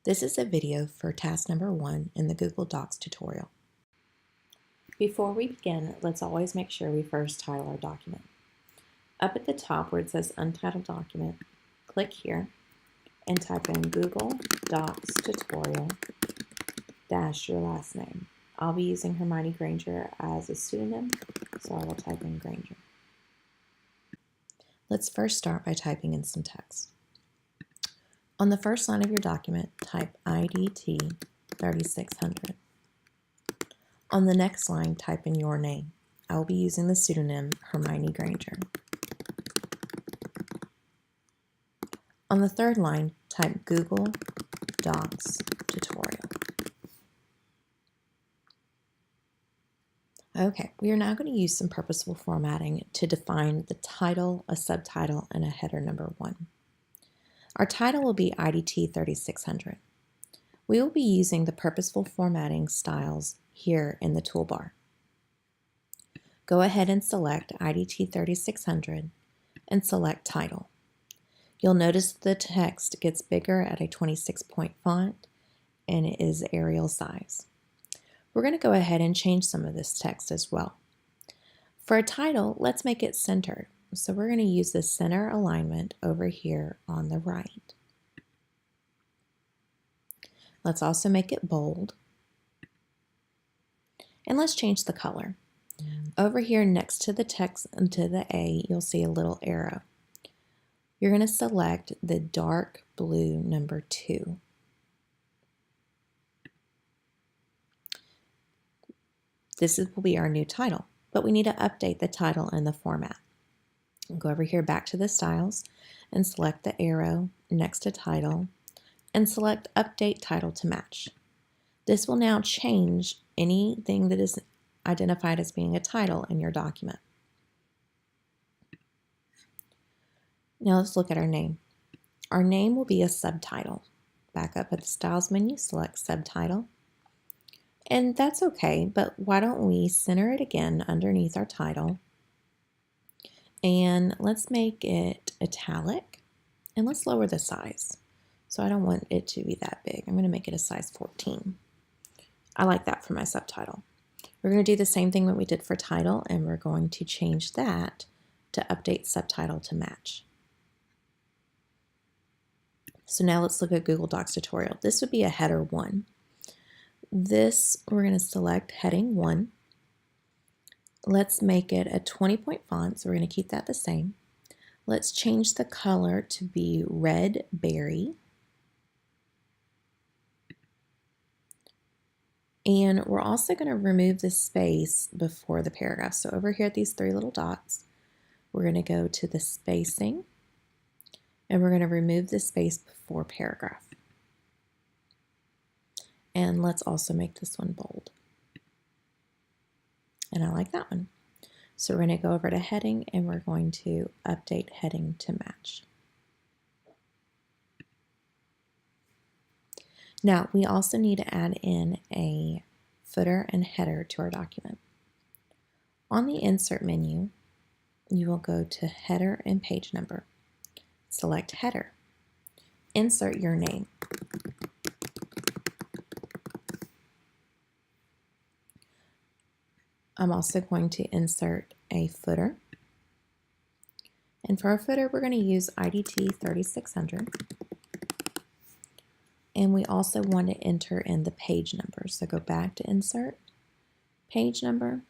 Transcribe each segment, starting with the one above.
This is a video for task number 1 in the Google Docs tutorial. Before we begin, let's always make sure we first title our document. Up at the top where it says Untitled Document, click here and type in Google Docs Tutorial dash your last name. I'll be using Hermione Granger as a pseudonym, so I will type in Granger. Let's first start by typing in some text. On the first line of your document, type IDT 3600. On the next line, type in your name. I will be using the pseudonym Hermione Granger. On the third line, type Google Docs Tutorial. Okay, we are now going to use some purposeful formatting to define the title, a subtitle, and a header number 1. Our title will be IDT 3600. We will be using the purposeful formatting styles here in the toolbar. Go ahead and select IDT 3600 and select Title. You'll notice the text gets bigger at a 26-point font and it is Arial size. We're going to go ahead and change some of this text as well. For a title, let's make it centered. So we're going to use the center alignment over here on the right. Let's also make it bold. And let's change the color. Over here next to the text and to the A, you'll see a little arrow. You're going to select the dark blue number 2. This will be our new title, but we need to update the title and the format. Go over here back to the styles and select the arrow next to title and select Update Title to Match. This will now change anything that is identified as being a title in your document. Now let's look at our name. Our name will be a subtitle. Back up at the Styles menu, select Subtitle. And that's okay, but why don't we center it again underneath our title. And let's make it italic. And let's lower the size. So I don't want it to be that big. I'm going to make it a size 14. I like that for my subtitle. We're going to do the same thing that we did for title, and we're going to change that to update subtitle to match. So now let's look at Google Docs tutorial. This would be a header 1. This, we're going to select heading 1. Let's make it a 20-point font, so we're going to keep that the same. Let's change the color to be red berry. And we're also going to remove the space before the paragraph. So over here at these 3 little dots, we're going to go to the spacing, and we're going to remove the space before paragraph. And let's also make this one bold. And I like that one. So we're going to go over to heading and we're going to update heading to match. Now we also need to add in a footer and header to our document. On the insert menu, you will go to header and page number. Select header. Insert your name. I'm also going to insert a footer. And for our footer, we're going to use IDT 3600. And we also want to enter in the page number. So go back to insert, page number,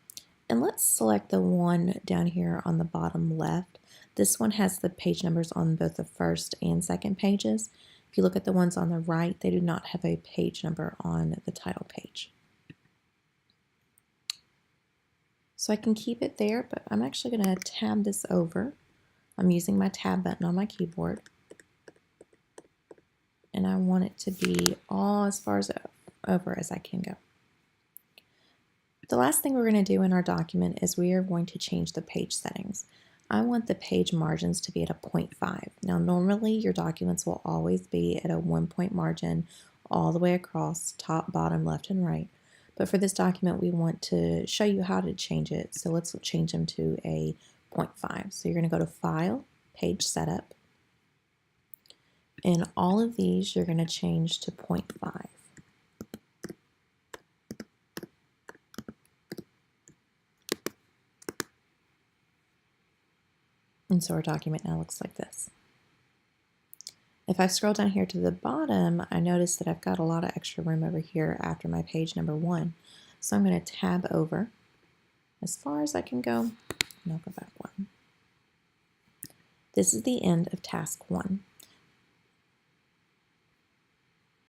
and let's select the one down here on the bottom left. This one has the page numbers on both the first and second pages. If you look at the ones on the right, they do not have a page number on the title page. So I can keep it there, but I'm actually going to tab this over. I'm using my tab button on my keyboard. And I want it to be all as far as over as I can go. The last thing we're going to do in our document is we are going to change the page settings. I want the page margins to be at a 0.5. Now normally your documents will always be at a 1-point margin all the way across, top, bottom, left, and right. But for this document, we want to show you how to change it. So let's change them to a 0.5. So you're going to go to File, Page Setup. In all of these, you're going to change to 0.5. And so our document now looks like this. If I scroll down here to the bottom, I notice that I've got a lot of extra room over here after my page number 1. So I'm going to tab over as far as I can go, and I'll go back 1. This is the end of task 1.